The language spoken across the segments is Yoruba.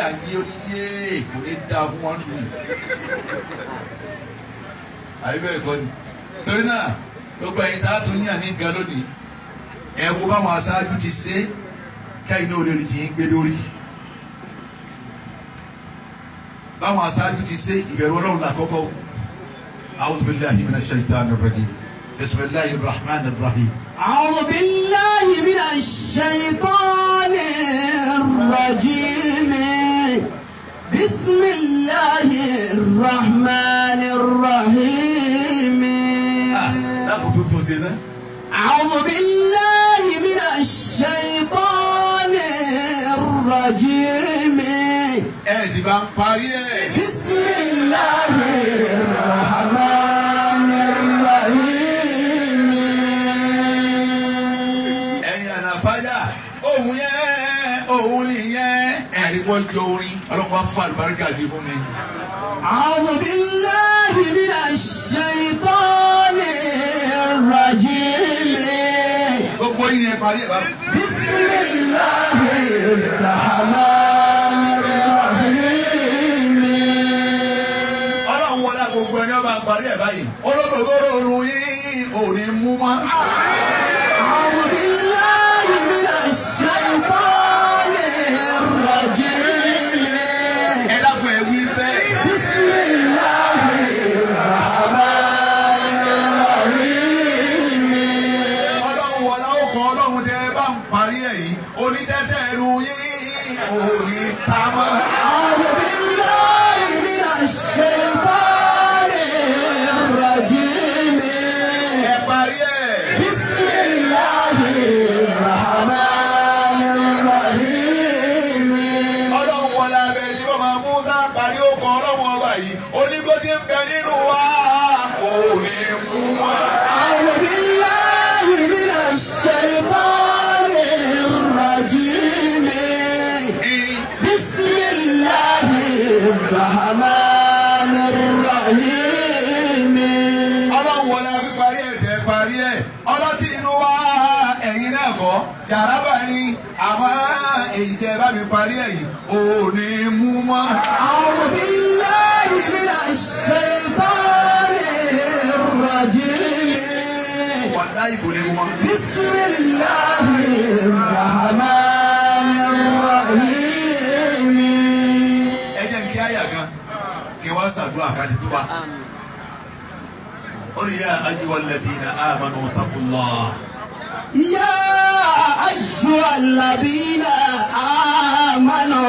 àyè oníyé kò ní da fún wọn nù. Àyè bẹ́ẹ̀ kọ́ ni. Torí náà gbogbo ẹ̀yin tá a tún ní àní gan lónìí. Ẹ wo báwọn aṣáájú ti ṣe káyìn náà olórí ti ń gbé lórí. Báwọn aṣáájú ti ṣe ìbẹ̀rù Ọlọ́run lákọ́kọ́. A'udhu billahi minash shaitanir rajim. Bismillahir rahmanir rahim. أعوذ بالله من الشيطان الرجيم بسم الله الرحمن الرحيم أعوذ بالله من الشيطان الرجيم بسم الله الرحمن الرحيم òun nìyẹn ẹ̀rí wọ́n jọ orin ọlọ́pàá fún àlùbáríkà sí fún mi. أعوذ بالله من الشيطان الرجيم gbogbo yìí yẹn parí ẹ̀ bá. بسم الله الرحمن الرحيم. ọlọ́run wọlé gbogbo ẹni ọba parí ẹ̀ báyìí olódòdóró orun yìí ò ní mú mọ́. أعوذ بالله من الشيطان الرجيم. ẹ dákun ẹ wí bẹ́ẹ̀. بسم الله الرحمن الرحيم. ọlọ́run wọlé ọkọ̀ ọlọ́run tẹ bá ń parí ẹ̀ yìí onítẹ́tẹ́ ẹnu yìí ò ní ta mọ́. أعوذ بالله من الشيطان الرجيم. ẹ parí ẹ̀. بسم الله الرحمن الرحيم. ọlọ́run wọlé abẹ́ tí bọ́ máa Mùsá parí ọkọ̀ ọlọ́run ọba yìí onígbó tí ń bẹ nínú wa ò ní mú wọn. أعوذ بالله من الشيطان الرجيم. بسم الله الرحمن الرحيم. ọlọ́run wọlé abẹ́ parí ẹ̀ tẹ́ parí ẹ̀ ọlọ́tí inú wa ẹ̀yin náà kọ́ jàrábà ni àmọ́ èyí tẹ́ bá mi parí ẹ̀ yìí ò ní mú mọ́. أعوذ بالله من الشيطان الرجيم. wàlá ìbò ní mú mọ́. بسم الله الرحمن الرحيم. ẹ jẹ́ kí àyà kan kí wọ́n ṣàdúrà káàdì tó bá. قل يا أيها الذين آمنوا اتقوا الله. يا أيها الذين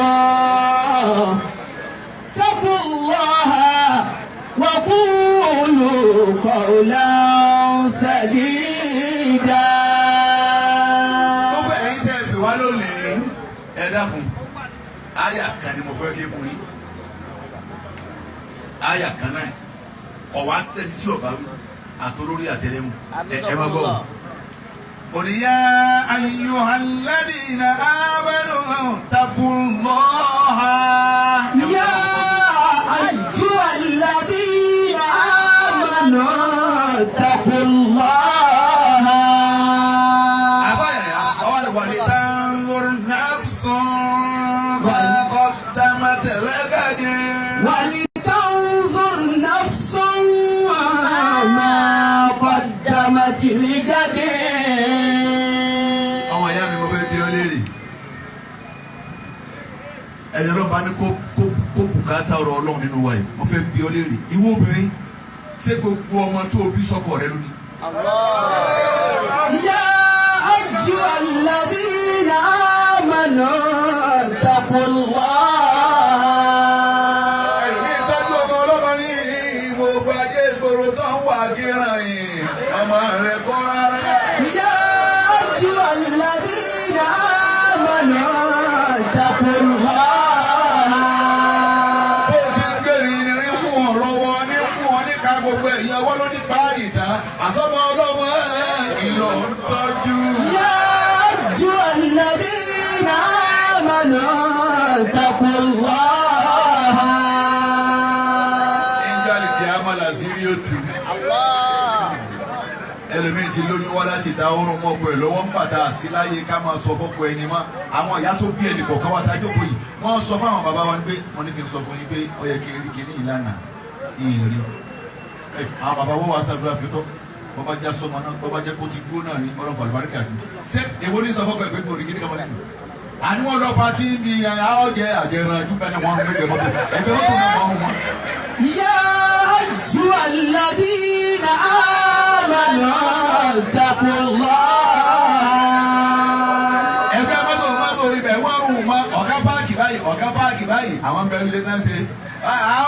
آمنوا اتقوا الله وقولوا قولا سديدا. gbogbo ẹ̀yin tẹ́ ẹ pè wá lónìí ẹ dákun àyà kan ni mo fẹ́ ké fún yín àyà kan náà ọ̀wá sẹ́ni tí ọ̀bá wí àtolórí àtẹlẹ́mù ẹ má gbọ́. قل يا أيها الذين آمنوا اتقوا الله. يا أيها الذين آمنوا اتقوا الله ولتنظر نفس ما قدمت لغد. ولتنظر نفس ما قدمت لغد. àwọn ìyá mi mo fẹ́ bí ọ léèrè ẹni ọlọ́run bá ní kó bùkátà ọ̀rọ̀ ọlọ́run nínú wa yìí mo fẹ́ bí ọ léèrè ìwọ obìnrin ṣé gbogbo ọmọ tó o bí sọ́kọ rẹ lónìí. يا أيها الذين آمنوا اتقوا الله. ẹ̀mí tọ́jú ọmọ ọlọ́mọ ní gbogbo ajé ìgboro tó ń wà gíran yìí ọmọ rẹ kọ́ rárá. يا أيها الذين آمنوا اتقوا الله. bó o ti ń gbèrè ní fún ọ lọ́wọ́ ní fún ọ ní ká gbogbo ẹ̀yìn ọwọ́ ló ní páàdì tán àsọmọ ọlọ́mọ ìlọ ń tọ́jú. يا أيها الذين آمنوا اتقوا الله. ìjọ àlìkí àmàlà sí rí òtù. ẹ ẹlòmíì ti lóyún wá láti ta oorun mọ́ ọkọ ẹ̀ lọ́wọ́ ń bàtà sí láyé ká máa sọ fọ́kọ ẹni mọ́ àwọn ìyá tó bí ẹnì kọ̀ọ̀kan wá tájọ́ kò yìí wọ́n sọ fáwọn bàbá wa pé wọ́n ní kí n sọ fún yín pé ó yẹ kí n rí kí ní ìlànà ìrìn àwọn bàbá wọ́n wá sábà pé tọ́ bọ́bá já sọmọ náà bọ́bá jẹ́ kó ti gbó náà ní ọlọ́fà àlùbáríkà sí ṣé èwo ní sọ fọ́kọ ẹ̀ pé kò rí kí ní kọ́mọ lẹ́yìn àní wọ́n lọ pa tí bí ọjẹ́ àjẹrán júpẹ́ ni wọ́n gbẹgbẹ́ mọ́tò ẹgbẹ́ mọ́tò náà wọ́n mọ́. يا أيها الذين آمنوا اتقوا الله. ẹgbẹ́ mọ́tò ibẹ̀ wọ́n rùn mọ́ ọ̀gá páàkì báyìí àwọn bẹ̀rù ilé náà ṣe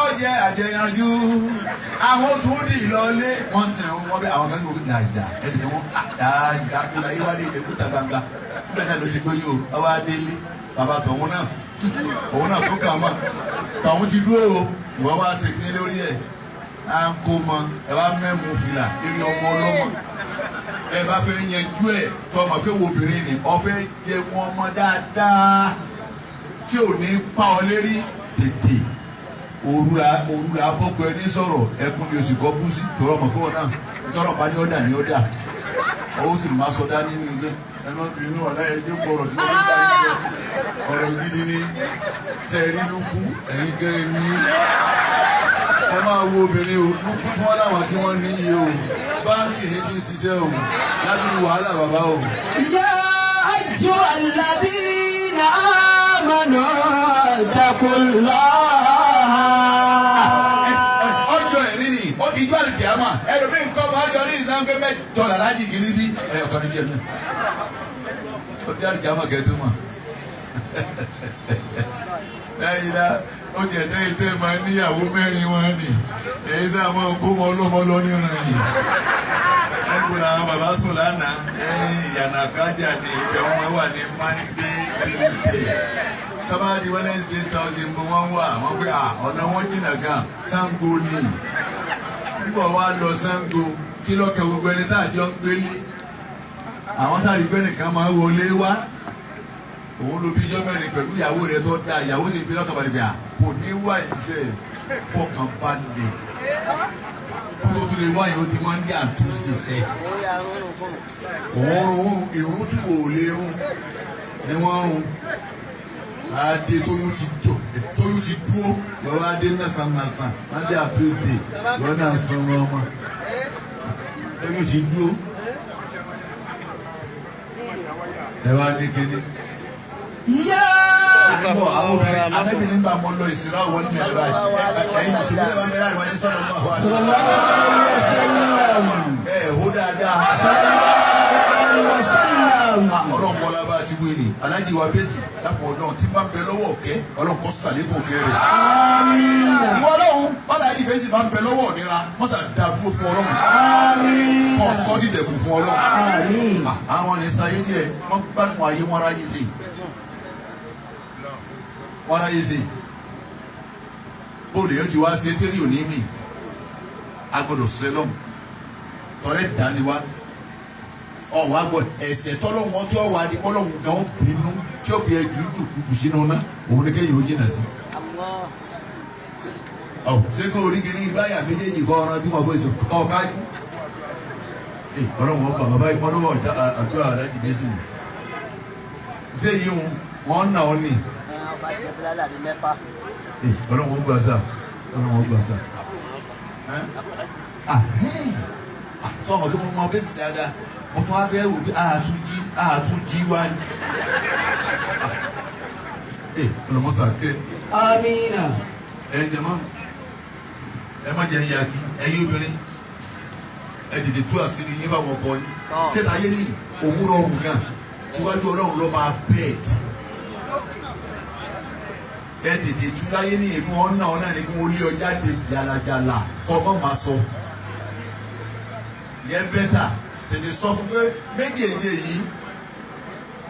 ọjẹ́ àjẹránjú àwọn tó dì lọlé wọ́n sì ń wọ́n bẹ́ àwọn kan yóò gbé àyídá ẹni tí wọ́n àyídá tó la yíwá lé ìdẹ́kùtà gbangba nígbà náà ló ti gbóyún o ọwọ́ adélé bàbá tọ̀hún náà òun náà tó kà mọ́ tọ̀hún ti dúró o ìwọ wá ṣèkínní lórí ẹ̀ à ń kó mọ ẹ wá mẹ́mú fìlà lórí ọmọ ọlọ́mọ ẹ bá fẹ́ yanjú ẹ̀ tọ́ ọmọ pé wo obìnrin ni ọ fẹ́ jẹ wọn ọmọ dáadáa tí ò ní pa ọ lérí tètè òrùra bọ́kọ ẹni sọ̀rọ̀ ẹkún ni o sì kọ́ bú sí tọrọ ọmọ kọ́wọ́ náà tọrọ pa ní ọ̀dà ó sì máa sọ dá nínú ilé ẹnu inú ọ̀la ẹjọ́ gbọ́rọ̀ tí wọ́n ń dá níjọ ọ̀rọ̀ gidi ní sẹ́ẹ̀rí lukú ẹ̀yìn kẹrin ní ẹ máa wo obìnrin o lukú tí wọ́n láwọn kí wọ́n ní iye o báńkì ní ti ń ṣiṣẹ́ o láti ní wàhálà bàbá o. يا أيها الذين آمنوا اتقوا الله. ọjọ́ ẹ̀rí ni ó di ijó àlùkìyámà ẹlòmíì nǹkan máa ń jọ ní ìdáńgbé mẹ́jọ làlájì kìíní bí ẹ̀yọ̀kan ní tiẹ̀ náà ó di àlùkìyámà kẹ́tù mọ̀ lẹ́yìn náà ó ti ẹ̀tẹ́ ìtẹ́ máa ń níyàwó mẹ́rin wọn ni èyí sáà máa ń kó mọ ọlọ́mọ lọ ní ọ̀nà yìí ẹgbẹ́ àwọn bàbá sùn lánàá ẹni ìyànà kájà ní ibẹ̀ wọn wà ní Monday Tuesday tọ́ba di Wednesday Thursday mo wọ́n wà wọ́n pé ọ̀nà wọn jìnnà gan Ṣàngó ni nígbà wa lọ Ṣàngó kí lọ́kẹ́ gbogbo ẹni tá a jọ ń gbélé àwọn sáré gbé nìkan máa wọlé wá òun ló bí ijọ́ mẹ́rin pẹ̀lú ìyàwó rẹ̀ tó dáa ìyàwó sì fi lọ́kàn balẹ̀ bíà kò ní wá ìṣe fọkàn balẹ̀ kó tó fi lè wá yìí ó di Monday and Tuesday sẹ́ òun ìrún tí wò lè rún ni wọ́n rún adé tóyún ti dúró lọ́wọ́ adé nàṣànàṣàn Monday and Tuesday lọ́wọ́ náà sọ wọn ọmọ tóyún ti dúró ẹ wá ní kéde. Àwọn obìnrin anábìnrin bá mọ lọ ìsirá wọn ní ẹ̀rọ ẹ̀yìn mùsùlùmí lè máa bẹ̀rẹ̀ àwọn ẹni sọ̀rọ̀ náà wà. Hó dáadáa. Ọlọ́run kọ́lá bá ti wé ni alájí wa bẹ́sì lápò náà tí bá ń bẹ lọ́wọ́ ọ̀kẹ́ ọlọ́run kọ́ sàlékò kẹrẹ. Ìwọ ọlọ́run bàlájí bẹ́sì bá ń bẹ lọ́wọ́ ọ̀nira mọ́sà dàgbò fún ọlọ́run. Kọ́ sọ́ọ́dì dẹ̀kù fún ọlọ́run. Àwọn ní sáyé díẹ̀ wọ́n gbádùn ayé wọn ráyé sí i. Wọ́n ráyé sí i. Bóòlù yóò ti wá sí etí rí òní mi. A gbọ́dọ̀ sẹ́lọ̀mù. Tọ́lẹ̀ dániwá. Ọ̀wá gbọ́ ẹ̀sẹ̀ tọ́lọ́wọ́n tí ọ̀wá di kọ́lọ́wọ́n gan bínú tí ó bí ẹjú dùkú sínú náà òun ní kéyìn ó jìnà sí. Ṣé kó orí kìíní gbáyà méjèèjì kọ́ ọ̀ràn bí wọ́n bó ti kọ́ kájú. Ọlọ́wọ́n bàbá báyìí kọ́ lọ́wọ́ àdúrà rẹ̀ dìde sí mi. Ṣé yìí wọ́n nà ọ́ nì? Ọlọ́wọ́n gbà sá. Ọlọ́wọ́n gbà sá. Sọ́mọ kí mo mọ bẹ́sì dáadáa. Mo tún wá fẹ́ wò bí àtúnjí wá ní. Ọlọ́mọsà ké. Amina. Jẹ mọ́ ẹ má jẹ ìyá kí ẹ̀yin obìnrin ẹ tètè tú àṣírí yín fáwọn ọkọ yín. Ṣé táyé ní òwúrọ̀ ọ̀hún gan tíwájú ọlọ́run ló máa bẹ́ẹ̀dì. Ẹ tètè tú láyé ní èmi wọn náà ní kí wọ́n lé ọjà dé jàlàjàlà kọ́ mọ́ máa sọ. Yẹn bẹ́tà tètè sọ fún pé méjèèjì yìí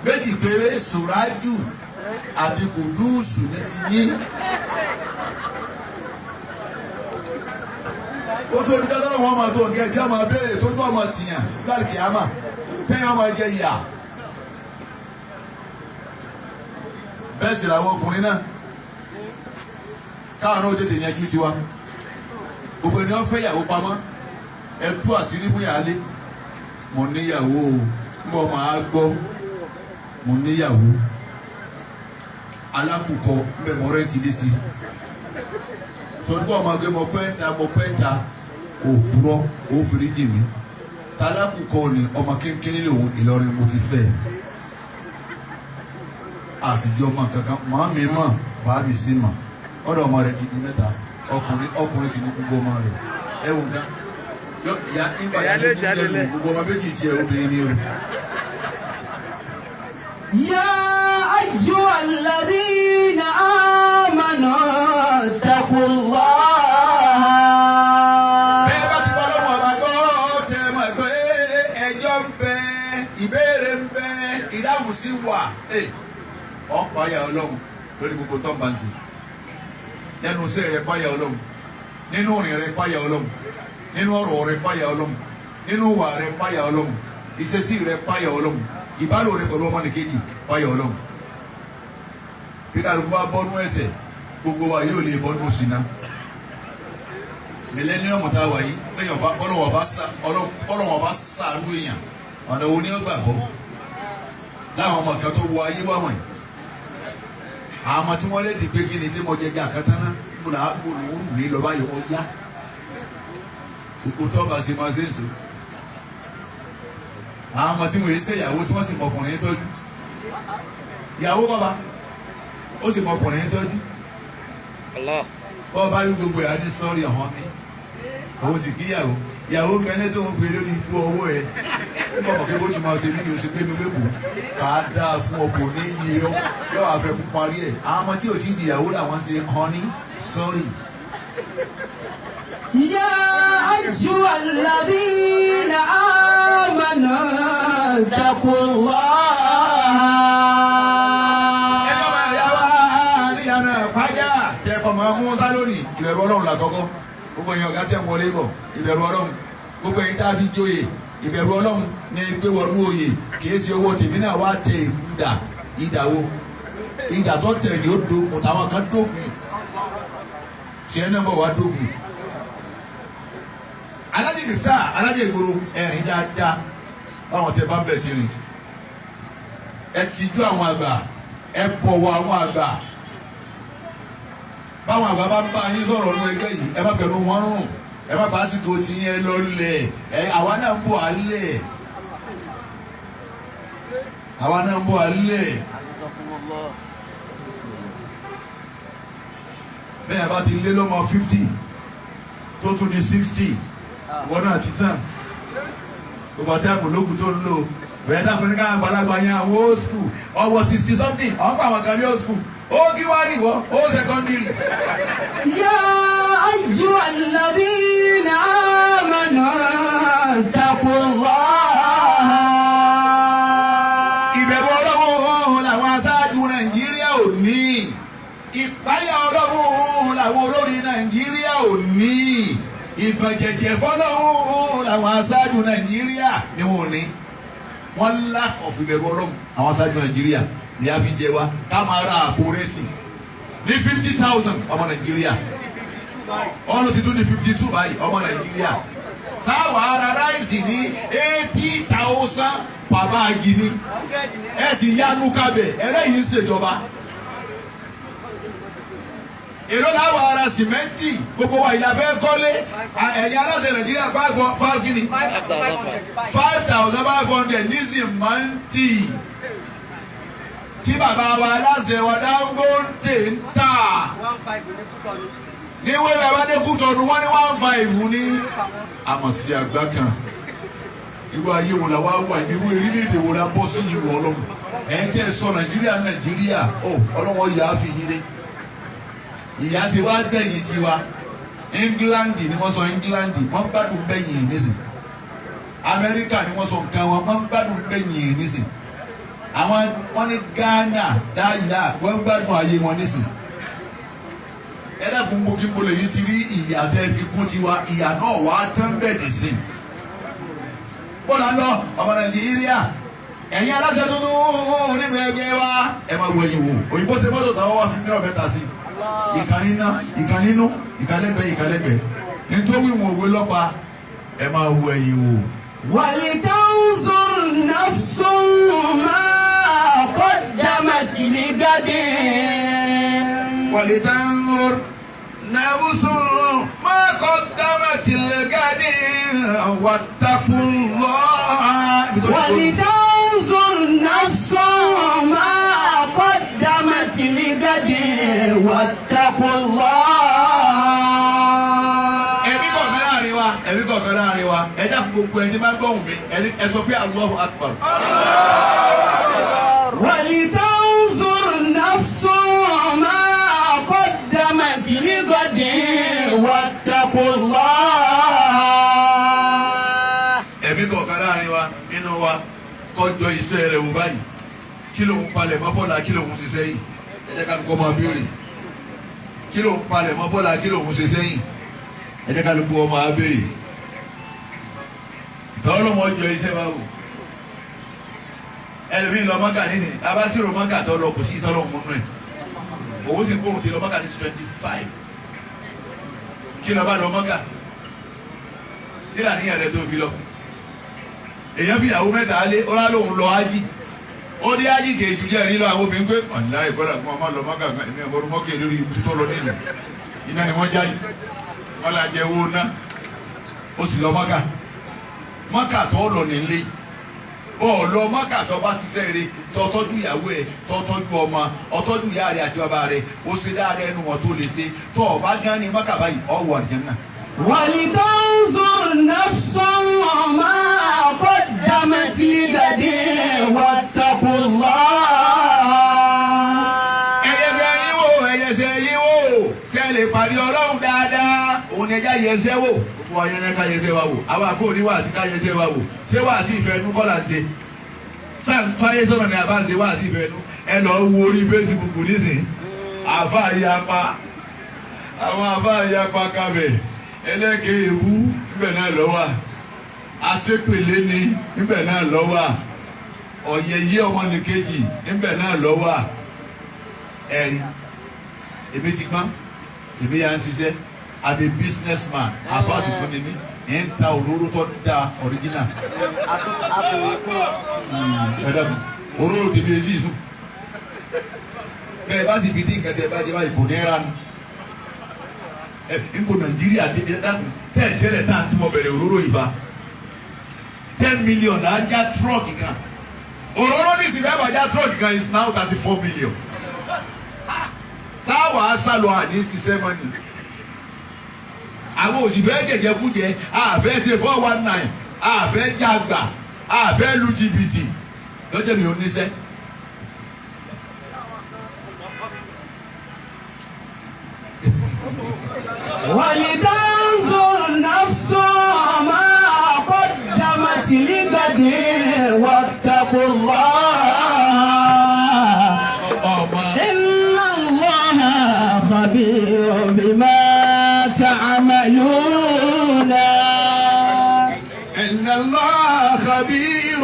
méjì péré Sùrájù àti Kùdúùsù ní ti yín. Ó tó ní dáadáa wọn máa tó ọ̀gá ẹ̀jẹ̀ máa béèrè tójú ọmọ tìyàn láàkì àmà tẹ́yìn ọmọ ẹ̀jẹ̀ yà. Bẹ́ẹ̀ sì làwọn ọkùnrin náà káwọn náà tètè yanjú tiwa. Gbogbo ènìyàn fẹ́ yàwó pamọ́ ẹ tú àṣírí fún yàrá lé. mo níyàwó mo máa gbọ́ mo níyàwó alákùkọ mẹ́mọ́rẹ́ ti dé sí sọ́dún ọmọ ẹgbẹ́ mo pẹ́ńtà òpùrọ́ òfìríjì mi tálákùkọ ni ọmọ kékeré lòun Ìlọrin mo ti fẹ́ àtijọ́ ọmọ kankan màá mi mọ̀ bàá mi sí mọ̀ ọ̀dọ̀ ọmọ rẹ̀ ti di mẹ́ta ọkùnrin sì ní gbogbo ọmọ rẹ̀ ẹ wò ká ìyá nígbà yẹn ló ń jẹ́ gbogbo ọmọ méjì tiẹ̀ obìnrin ni o. يا أيها الذين آمنوا اتقوا الله. bẹ́ẹ̀ bá ti bọ́ lọ́wọ́ ọba gbọ́ tẹ mọ̀ pé ẹjọ́ ń bẹ ìbéèrè ń bẹ ìdáhùn sí wà ọ̀pọ̀ ayà ọlọ́run lórí gbogbo tó ń bá ń sè nínú iṣẹ́ rẹ̀ páyà ọlọ́run nínú òrìn rẹ̀ páyà ọlọ́run nínú ọ̀rọ̀ rẹ̀ páyà ọlọ́run nínú ìwà rẹ̀ páyà ọlọ́run ìṣesí rẹ̀ páyà ọlọ́run ìbálò rẹ̀ pẹ̀lú ọmọnìkejì páyà ọlọ́run bí kálukú bá bọ́nú ẹ̀ṣẹ̀ gbogbo wa yóò lè bọ́nú ṣìnà mílẹ́níọ̀mù tá a wà yìí ẹ̀yọ̀ ọlọ́wọ́ bá sàánú èèyàn ọ̀nà wo ni ó gbàgbọ́ láwọn ọmọ kan tó wọ ayé wà wọ̀nyí àmọ́ tí wọ́n lé di pé kí ni tí mo jẹjẹ àkátánná olùwúrù mi lọ báyìí wọ́n yá gbogbo tọ́ba ṣe máa ṣe ń so àmọ́ tí mo yẹ ṣe ìyàwó tí wọ́n sì mọkùnrin tọ́jú ìyàwó bàbá ó sì mọkùnrin tọ́jú bọ́ọ̀ bá rí gbogbo ẹ̀ á ní sọ́ọ̀rì ọ̀hán mi òun sì kíyàwó ìyàwó mẹ́lẹ́ tó ń pè lórí ikú ọwọ́ ẹ̀ nígbà mọ̀ kí bó ti máa ṣe nínú oṣù gbé mi lébùú kà á dáa fún ọkọ̀ ní iye ọ́ yóò àfẹ́kù parí ẹ̀ àwọn ọmọ tí ò tí ì dìyàwó làwọn ṣe honey sorry. يا أيها الذين آمنوا اتقوا الله. ẹjọ́ máa yá wá níyànà pàjá kẹ́kọ̀ọ́ máa mú sá lónìí ìbẹ̀rù ọlọ́run làkọ́kọ́ gbogbo èèyàn ọ̀gá tẹ̀ ń wọlé bọ̀ ìbẹ̀rù ọlọ́run gbogbo èèyàn tá a fi jóye ìbẹ̀rù ọlọ́run ní gbé wọnú oyè kìí ṣe owó tèmi náà wá tẹ ìdàwó ìdà tó tẹ̀ ní ó dogun táwọn kan dogun tiẹ̀ náà bọ̀ wá dogun. alájì mìfítà alájì ìgboro ẹ̀rìn dáadáa báwọn tẹ bá ń bẹ̀ ti rìn ẹ tìjú àwọn àgbà ẹ bọ̀wọ̀ àwọn àgbà báwọn àgbà bá ń bá yín sọ̀rọ̀ ní ẹgbẹ́ yìí ẹ má bẹ̀rù wọn rùn ẹ má bá àsìkò tí yẹn lọ lẹ̀ ẹ àwa náà ń bọ̀ alẹ̀ àwa náà ń bọ̀ alẹ̀ bẹ́ẹ̀ bá ti lé lọ́mọ 50 tó tún di 60 wọ́n náà ti tàn gbogbo àti àpòlógún tó ń lò bẹ́ẹ̀ dàpọ̀ ní káwọn àgbàlagbà yẹn àwọn old school ọwọ́ 60 something àwọn pa àwọn kan ní old school ó kí wá nìwọ ó secondary. يا أيها الذين آمنوا اتقوا الله. ìbẹ̀rù ọlọ́run làwọn aṣáájú nàìjíríà ò ní ìpáyà ọlọ́run làwọn olórí nàìjíríà ò ní ìgbọ̀njẹ̀jẹ̀ fọlọ́run làwọn aṣáájú nàìjíríà ni wọn ò ní wọ́n lack of ìbẹ̀rù ọlọ́run àwọn aṣáájú nàìjíríà ni a fi jẹ wa ká máa ra àpò rẹ́sì ní 50,000 ọmọ nàìjíríà ọ̀nà ti tún ní 52 báyìí ọmọ nàìjíríà táwọn ará ráìsì ní 80,000 bàbá agini ẹ sì yánú kábẹ̀ ẹlẹ́yìn ṣèjọba èrò láwọn ará sìmẹ́ntì gbogbo wa ìlà fẹ́ kọ́lé ẹ̀yìn aláṣẹ nàìjíríà 5 gini 5,500 ní sìmẹ́ntì tí bàbá wa aláṣẹ wa Dangote ń tà ní wẹ́rẹ́ abádékùtọ̀nù wọ́n ní 1.5 ní àmọ̀sí àgbà kan irú ayé wo la wá wà irú orílẹ̀-èdè wo la bọ́ sí ìwọ ọlọ́run ẹ̀ ń tẹ́ sọ nàìjíríà ọlọ́wọ́ yà á fi yín dé ìyá ti wá gbẹ̀yìn tiwa England ni wọ́n sọ England wọ́n gbádùn gbẹ̀yìn nísìn Amẹ́ríkà ni wọ́n sọ nǹkan wọ́n gbádùn gbẹ̀yìn nísìn àwọn wọ́n ní Ghana dáadáa wọ́n gbádùn ayé wọn nísìn ẹ̀dá gbogbo kí n bolo yìí ti rí ìyá tẹ́ fi kún tiwa ìyá náà wà á tán bẹ́ẹ̀dì sí i bọ́lá lọ ọmọ Nàìjíríà ẹ̀yin aláṣẹ tuntun nínú ẹgbẹ́ wa ẹ máa wọ ẹ̀yìn wò òyìnbó ṣe mọ́tò táwọn wá fi mílíọ̀nù mẹ́ta sí ìkànnínú ìkàlẹ́gbẹ̀ẹ́ nítorí wọn òwe lọ́pa ẹ máa wọ ẹ̀yìn wò ولتنظر نفس ما قدمت لغد ولتنظر نفس ما قدمت لغد واتقوا الله ولتنظر نفس ما قدمت لغد واتقوا الله. ẹ̀rí kọ̀ọ̀kan láàrin wa ẹ̀dá gbogbo ẹni máa gbọ́hùn mi ẹ sọ pé Allahu Akbar. ولتنظر نفس ما قدمت لغد واتقوا الله. ẹ̀rí kọ̀ọ̀kan láàrin wa nínú wa kọjọ iṣẹ́ rẹ̀ wò báyìí kí ló ń palẹ̀ mọ́ bọ́lá kí ló ń ṣiṣẹ́ yìí ẹ jẹ́ ká ló kọ́ máa béèrè kí ló ń palẹ̀ mọ́ bọ́lá kí ló ń ṣiṣẹ́ yìí ẹ jẹ́ ká ló kọ́ máa béèrè tọ́lọ́mọ jọ iṣẹ́ wa wò ẹlòmíì lọ mọ́kà nínú abásírò mọ́kà tó lọ kò sí tọ́lọ́mọ nù ẹ̀ òun sì kóhùn tí lọ mọ́kà ní 25 kí lọ bá lọ mọ́kà kí làníyàn rẹ tó fi lọ èèyàn fi ìyàwó mẹ́ta lé ó rà lóhùn lọ ájì ó dé ájì kejì jẹ́ nílò àwọn obìnrin pé ọ̀nà ìbọ̀dà fún ọmọ lọ mọ́kà ẹ̀mí ọ̀gbọ́n mọ́kà lórí ibi tó lọ nínú iná ni wọ́n jáde wọ́n là jẹ́ owó ná ó sì lọ mọ́kà mọ́kà tó lọ nílé bọ́ọ̀lù mọ́kà tó bá ṣiṣẹ́ rẹ̀ tọ́tọ́jú ìyàwó ẹ̀ tọ́tọ́jú ọmọ ọtọ́jú ìyá rẹ̀ àti bàbá rẹ̀ ó ṣe dáadáa ẹnu wọn tó lè ṣe tó ọba gán ní mọ́kà báyìí ọ̀wọ̀ àjẹ́nà. ولتنظر نفس ما قدمت لغد واتقوا الله. ẹyẹsẹ yín wò ṣe lè pàdé Ọlọ́run dáadáa òun ni ẹja yẹsẹ wò wọ ayẹyẹ ká yẹsẹ wa wò àwọn àfọ oníwàásí ká yẹsẹ wa wò ṣé wàásí ìfẹ́nu kọ́ là ń ṣe sáà fáyé sọ̀rọ̀ ní abáǹṣe wàásí ìfẹ́nu ẹ lọ wo orí Facebook nísìnyí àfa àyàpá àwọn àfa àyàpá kábẹ̀ ẹlẹ́kẹ̀ ewu níbẹ̀ náà lọ́wọ́ àṣepèlé ni níbẹ̀ náà lọ́wọ́ ọ̀yẹ̀yẹ ọmọnìkejì níbẹ̀ náà lọ́wọ́ ẹ̀rí èmi ti gbọ́n èmi yà ń ṣiṣẹ́ I'm a businessman àfáàsì tún ni mí ẹ̀ ń ta òróró tó da original òróró tèmi èsì ìsún bẹ́ẹ̀ bá sì fi dín nǹkan tẹ́ bá jẹ́ báyìí kò ní ẹ̀rá nu nko Nàìjíríà dédé dákun tẹ́lẹ̀ tá à ń túmọ̀ bẹ̀rẹ̀ òróró yìí fa 10 million la já truck kan òróró ní ìsìn bẹ́ẹ̀ bá já truck kan is now 34 million sáwà sálọ àní ṣiṣẹ́ mọ́ni àwọn òṣìfẹ́ jẹjẹkújẹ àfẹ́ ṣe 419 àfẹ́ jàgbà àfẹ́ lu jìbìtì lọ́jọ́ mi ò níṣẹ́. ولتنظر نفس ما قدمت لغد واتقوا الله إن الله خبير بما تعملون. إن الله خبير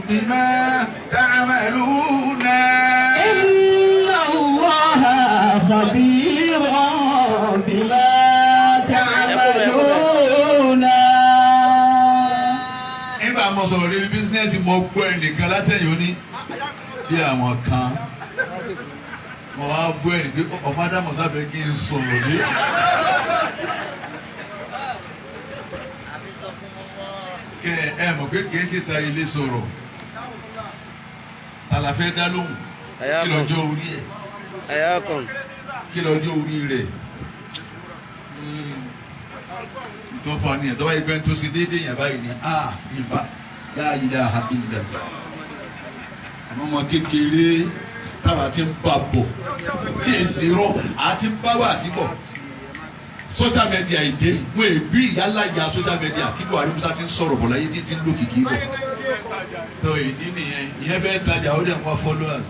بما تعملون. إن الله خبير بما تعملون. nígbà mo sọ̀rọ̀ lórí bísínẹ́sì mo gbọ́ ẹnìkan látẹ̀yìn òní bí àwọn kan mo wá gbọ́ ẹnì pé ọmọ ádámọ̀ sábẹ́ kí n sọ̀rọ̀ dé. kẹ ẹ mọ̀ pé kìí ṣe ta ilé sọ̀rọ̀ tàlàfẹ́ dá lóhùn kí lọ́jọ́ orí ẹ̀ kí lọ́jọ́ orí rẹ̀ tó fọ ní ẹ̀dọ́ wáyé pẹ́ẹ́n tó ṣe déédéé yẹn báyìí ni ìbá láàyè dá àkìlẹ̀ àwọn ọmọ kékeré táwa ti ń bá bọ̀ tí èsì rọ àti ń bá wà síbọ̀ social media ìdè wọ́n èbí ìyálà ìyá social media tí Buhari Musa ti ń sọ̀rọ̀ bọ̀ láyé títí ń lò kìkì bọ̀ tó ìdí nìyẹn ìyẹn fẹ́ tajà ó dẹ̀ ń wá followers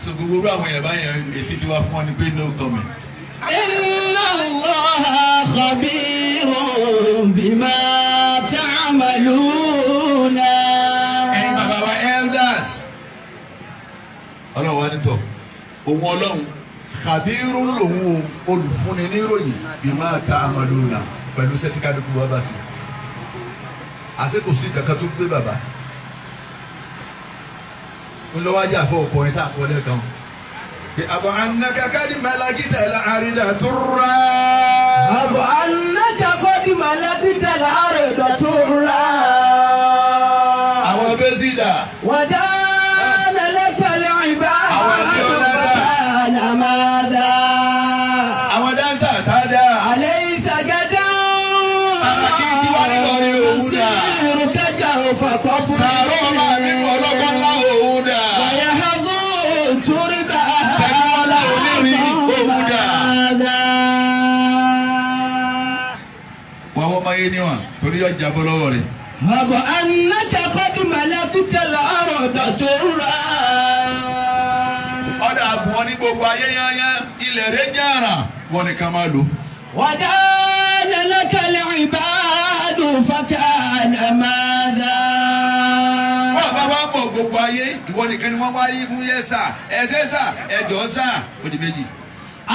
so gbogbo àwọn èèyàn báyẹn èsì ti wá fún wọn ni pé no comment. إن الله خبير بما تعملون. ẹ̀yin bàbá wa elders ọlọ́run wa ní tọ̀ òun ọlọ́run kàbírù lòun olùfúnni níròyìn bima ta'maluna pẹ̀lú sẹ́tíkàdùkú wa bá sí àṣẹ kò sí kankan tó gbé bàbá ńlọ́wọ́ ajá fún ọkùnrin tá a kọ́ lẹ́ẹ̀kan àbọ̀ anakakadi malakita la àrídà tó rà. àbọ̀ anakakadi malakita la àrídà tó rà. àwọn bẹ́ẹ̀ sì dà. wàdà lẹ́lẹ́kẹ̀lẹ́ ìbá àwọn àmàdà. àwọn dáńtà tá a dá. alẹ́ ìsàgádá. sàràkí tí wàá ní lọ́ọ̀rì òwú dà. sírù kẹjà òfà kọ́pù. sàrọ̀ ọ̀la mi wọ̀ ọlọ́kọ̀ ńlá òwú dà. wàyà hàzú torí bá. tẹ̀gbọ́n olórí òwú dà. wọ́n máa yé níwọ̀n torí yóò jábọ́ lọ́wọ́ rẹ̀. àbọ̀ anakakadi malakita la àrídà tó rà. ọ̀dà àbùwọ̀n ní gbogbo ayé yányá ilẹ̀ rẹ̀ jàrà wọ́n ní ká máa lò. ودان لك العباد فكان ماذا. wọ́n bá wá bọ̀ gbogbo ayé ìwọ nìkan ni wọ́n wá rí fún yẹ sà ẹsẹ̀ sà ẹjọ́ sà ó di méjì.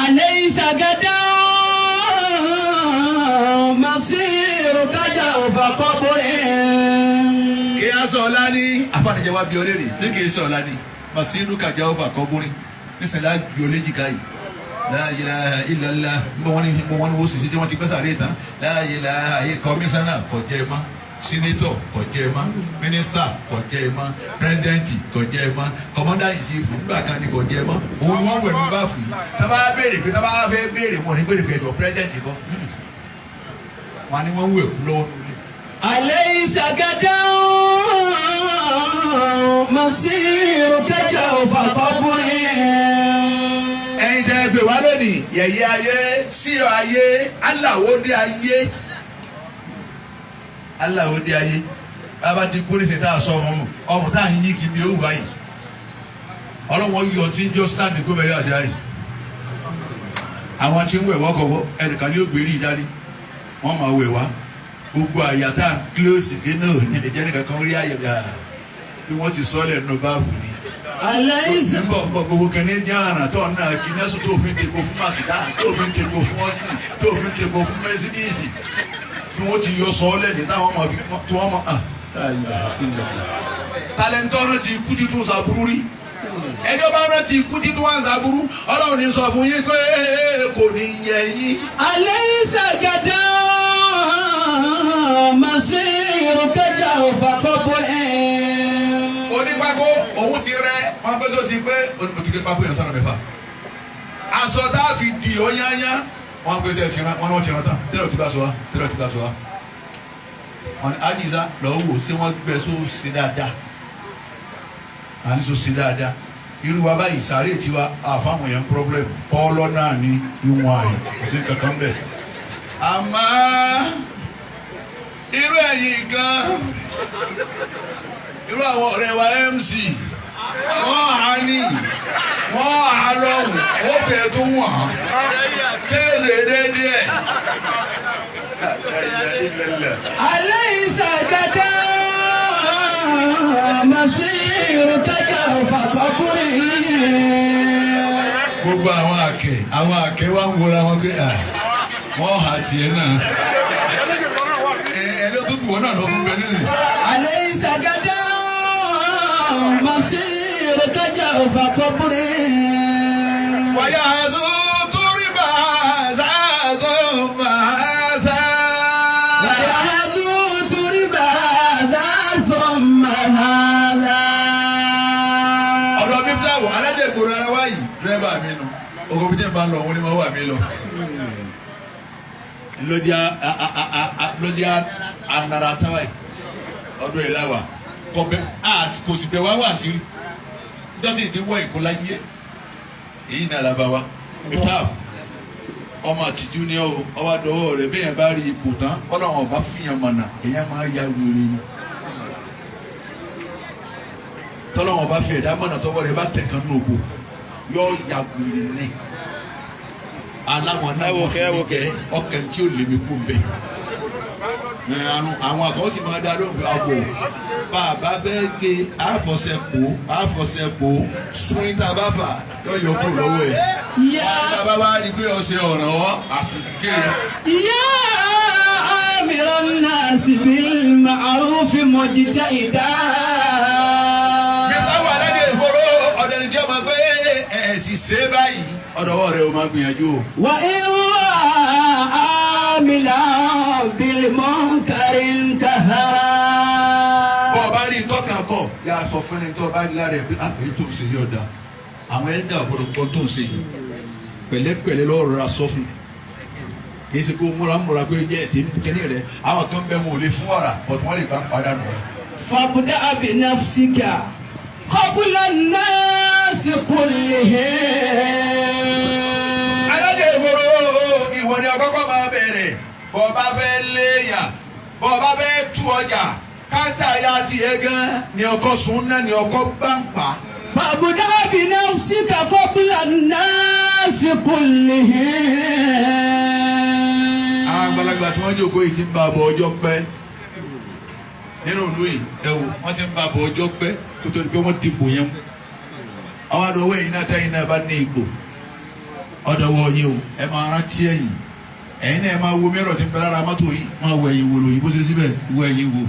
أليس غدا مصيرك جوف قبر. kí a sọ ọ̀la ní afánijẹ́ wa bí ọ léèrè ṣé kì í sọ ọ̀la ní màsínú kàjá ọ̀fà kọ́gbórin nísìnyí la bí ọ léjì káyì. La ilaha illallah mo wọ́n ní wo sisi tí wọ́n ti gbẹ́sà rí ìtàn la ilaha kọmíṣánná kò jẹ́ ma sínétọ̀ kò jẹ́ ma mínísítà kò jẹ́ ma pírẹsidẹ́ǹtì kò jẹ́ ma kọmọ́dà ìṣèlú nígbà kan ni kò jẹ́ ma òun ni wọ́n wẹ̀ ní báfù yìí tábà béèrè pé tábà fẹ́ béèrè wọn ní béèrè pé ẹ̀jọ̀ pírẹsidẹ́ǹtì kọ́ wọn ni wọ́n wẹ̀ kú lọ́wọ́ nílé. أليس غدا مصيرك جوف قبر. ẹ̀yin tẹ́ gbé wá lónìí yẹ̀yẹ́ ayé síyọ̀ ayé aláwọ̀dé ayé aláwọ̀dé ayé bàbá ti kú níṣẹ́ tá a sọ ọmọ tá a ń yí kí ni ó wà yìí ọlọ́wọ́n yọ tí ń jọ stand gómìnà yóò àṣẹ yìí àwọn tí ń wẹ̀ wọ́kọ̀wọ́ ẹnìkan ní ògbérí ìdarí wọ́n máa wẹ̀ wá gbogbo àyàtà kílóòsì kí náà ní ẹ̀jẹ̀ nìkan kan rí àyẹ̀yà bí wọ́n ti sọ́ọ̀lẹ̀ nínú báàbù ni. أليس gbogbo kẹ́ni jẹ́ àrà tó náà kí nẹ́sùn tó fi ń tẹ̀kọ fún màsídà tó fi ń tẹ̀kọ fún ọ́sìn tó fi ń tẹ̀kọ fún mẹ́sídíìsì ni wọ́n ti yọ sọ́ọ́lẹ̀ ní táwọn ọmọ tí wọ́n mọ̀ talentọ́ náà ti kú títún sàbúrú rí ẹjọ́ bá náà ti kú títún wá sàbúrú ọlọ́run ní sọ fún yín pé kò ní yẹ yín. أليس غدا مصيرك جوف قبر. onípákó òun ti rẹ wọn pé tó ti pé onípòtìkè pákó yẹn sọ̀rọ̀ mẹ́fà aṣọ tá a fi di ọ̀yányá wọn pé sẹ tìǹà wọn náà tìǹà tán tẹ́lẹ̀ tí bá sọ wa tẹ́lẹ̀ tí bá sọ wa wọn àdìsá lọ́wọ́ wò ṣé wọ́n gbẹ só ṣe dáadáa àní só ṣe dáadáa irú wa báyìí sàárè tiwa àfàmù yẹn problem ọlọ́ náà ní ìwọ̀n àyè kò sí kankan bẹ́ẹ̀ àmọ́ irú ẹ̀yìn gan irú àwọn ọ̀rẹ́ wa MC wọ́n á ní wọ́n á lọ́hùn ó bẹ̀rẹ̀ tó wọ̀n ṣé lè déédéé ẹ̀. أليس غدا مصيرك جوف قبر. gbogbo àwọn àkẹ́ wa ń wọra wọn pé wọ́n hà tiẹ̀ náà ẹni tó bù wọn náà lọ fún bẹ́ẹ̀ nísìnyí. أليس غدا مصيرك جوف قبر. wáyà tó torí bá a sáàtọ̀ máa sá. ويحذوت ربا ذا ثم هذا. ọ̀dọ̀ mi fúláwọ̀ alájẹ ìgboro ara wáyìí dírẹ́bà mi nù ogun bí jẹ́ bá ń lọ òun ni wọ́n wà mí lọ. lójá anara táwa yìí ọdún yìí láwà kò sì bẹ wá wà sí rí dọ́tí ti wọ ìkólá yé èyí ní alaba wa mìtáà ọmọ àtijú ni ọwọ́ àdọ́wọ́ rẹ̀ bẹ́ẹ̀ bá rí ipò tán ọlọ́run ọba fìyàn mọ̀nà èèyàn máa ya wèrè ni tọ́lọ́run ọba fi ẹ̀dá mọ̀nà tọ́wọ́ rẹ̀ bá tẹ̀ kan ní ògbó yọ ya wèrè ni aláwọn náà wọ́n fi mi jẹ́ ọkàn tí ó lè mi kú mbẹ́ àwọn àkọ́ sì máa dá lóhùn àgbò bàbá fẹ́ gé àfọ̀sẹ̀pò sún tá a bá fà yọ yọ kúrò lọ́wọ́ ẹ̀. bàbá wa rí i pé ọ̀sẹ̀ ọ̀ràn ọ́ àsìké. يا آمر الناس بالمعروف مجتهدا. nípa wà lẹ́dẹ̀ ìgboro ọ̀dẹ̀ni tí ọmọ pé ẹ̀sìn ṣe báyìí ọ̀dọ̀wọ́ rẹ̀ o máa gbìyànjú o. وإن عاملا بالمنكر انتهى. bọ́ ọba rí tọ́ka kọ̀ yà sọ fún ẹni tó ọba rí lára ẹ̀ pé àtẹ̀yí tó ń ṣe yọ̀ dá àwọn ẹ̀dá àgbọ̀dọ̀ gbọ́ tó ń ṣe yìí pẹ̀lẹ́pẹ̀lẹ́ lọ́wọ́ rọra sọ fún kìí ṣe kó múra pé yẹ ẹsẹ̀ kẹ́ni rẹ̀ àwọn kan bẹ́ẹ̀ wọn ò lè fún ọ̀rà ọ̀tún wọn lè bá padà nù. فابدأ بنفسك قبل الناس كلهم. alájẹ ìgboro ìwọ ni ọkọ̀ọ̀kọ̀ máa bẹ̀rẹ̀ bọ́ ọba fẹ́ léèyàn bọ́ ọba fẹ́ tú ọjà káńtà ya tiẹ̀ gan ni ọkọ̀ sùn náà ni ọkọ̀ gbàǹpà. فابدأ بنفسك قبل الناس كلهم. àwọn àgbàlagbà tí wọ́n jókòó yìí ti ń bá bọ̀ ọjọ́ pẹ́ nínú ìlú yìí ẹ̀wò wọ́n ti ń bá bọ̀ ọjọ́ pẹ́ tó tó di pé wọ́n dìbò yẹn mú. àwọn àdó yìí náà tẹ́yìn náà bá ní ipò ọ̀dọ̀wọ̀ yìí o ẹ máa rántí ẹ̀yìn ẹ̀yin náà ẹ máa wo mẹ́rọ̀ tí ń bẹ lára mọ́tò yìí máa wọ ẹ̀yìn wò lòyìn bó ṣe síbẹ̀ wọ ẹ̀yìn wò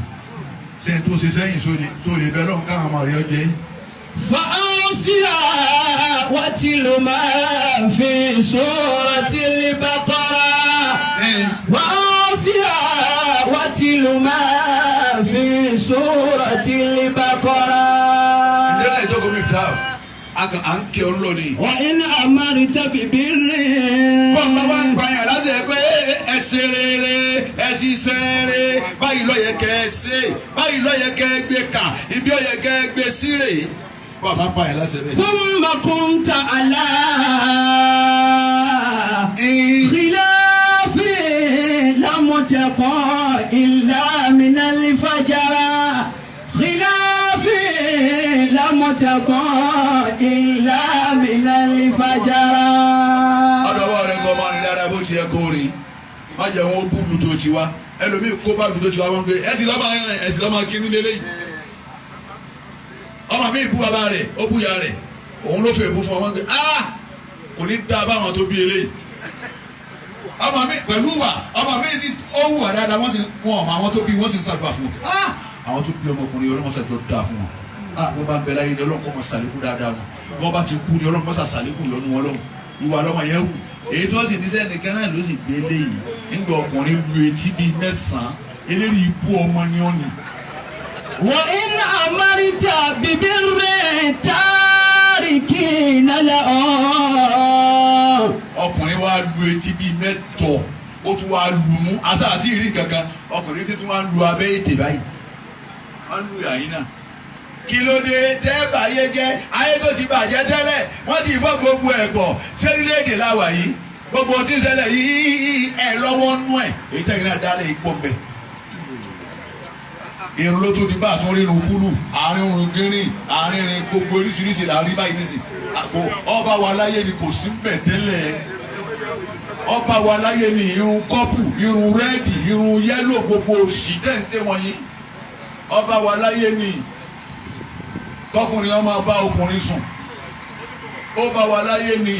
sẹ́ni tó ṣe sẹ́yìn sóòlè bẹ́ẹ̀ lọ́hùn káwọn ọmọ rẹ̀ ọjẹ́. فأوصيها واتل ما في سورة البقرة. وأوصيها واتل ما في سورة البقرة. ìdílé ìjókòó mi ta à ń kí ọ lónìí. وإن أمرت ببر. bọ́ọ̀lù wa ń gbàyàn láti ẹ̀ pé ẹ ṣe rere ẹ ṣiṣẹ́ rere báyìí ló yẹ kẹ́ ẹ ṣe báyìí ló yẹ kẹ́ ẹ gbé kà ibi ó yẹ kẹ́ ẹ gbé síre. bọ́ọ̀lù wa ń gbàyàn láti ẹ̀ bẹ́ẹ̀. ثم كنت على خلاف لم تكن إلا من الفجر. خلاف لم تكن إلا من الفجر. ọ̀dọ̀wọ́ rẹ̀ kọ́ máa ní dáadáa bó ti yẹ kó rí má jẹ́ wọn ó búlù tó ti wá ẹlòmíì kó bá dùn tó ti wá wọn pé ẹ̀sìn lọ́mọ kínní lélẹ́yìí. ọmọ mi bú bàbá rẹ̀ ó bú ya rẹ̀ òun ló fẹ́ bú fún ọmọ pé kò ní dá báwọn tó bí eléyìí. ọmọ mi pẹ̀lú wà ọmọ mi sì ó wù wà dáadáa wọ́n sì wọn ọmọ àwọn tó bí wọ́n sì ń ṣàdúrà fún wọn. àwọn tó bí ọmọkùnrin ọlọ́mọṣàjọ dáa fún wọn. wọ́n bá ń bẹ láyé ní ọlọ́run kọ́ mọ sàlékún dáadáa wọn. wọ́n bá ti kú ní ọlọ́run mọ́sà sàlékún yọnu wọn lọ́hùn. ìwà lọ́mọ yẹn wù. èyí tó sì ní sẹ́nìkan náà ló sì gbé léyìí. nígbà ọkùnrin lu etí bíi mẹ́sàn-án eléyìí ibú ọmọ ni ó ní. وإن أمرت ببر تاركين له. ọkùnrin wa lu etí bíi mẹ́jọ ó tún wá lu mú asa àti ìrí kankan ọkùnrin tí tún wá lu abẹ́ ètè báyìí wọ́n lu yàyín náà. kí ló dé tẹ́ báyé jẹ́ ayé tó ti bàjẹ́ tẹ́lẹ̀ wọ́n ti fọ́ gbogbo ẹ̀ pọ̀ sẹ́rílẹ̀èdè láwà yìí gbogbo tí ń ṣẹlẹ̀ yìí ẹ̀ lọ́wọ́ nú ẹ̀ èyí tẹ́yìn náà dálé ipò mbẹ́. irun ló tún di bá àtún rírun kúlù àárín irun gírín àárín irin gbogbo oríṣiríṣi là ń rí báyìí nísìn ọba wa láyé ni kò sí mbẹ̀ tẹ́lẹ̀ ọba wa láyé ni irun kọ́pù irun rẹ́ẹ̀dì irun yẹ́lò gbogbo òṣì tẹ́ǹtẹ́ wọ̀nyí ọba wa láyé ni tọkùnrin ọmọ bá ọkùnrin sùn ó bá wa láyé ni.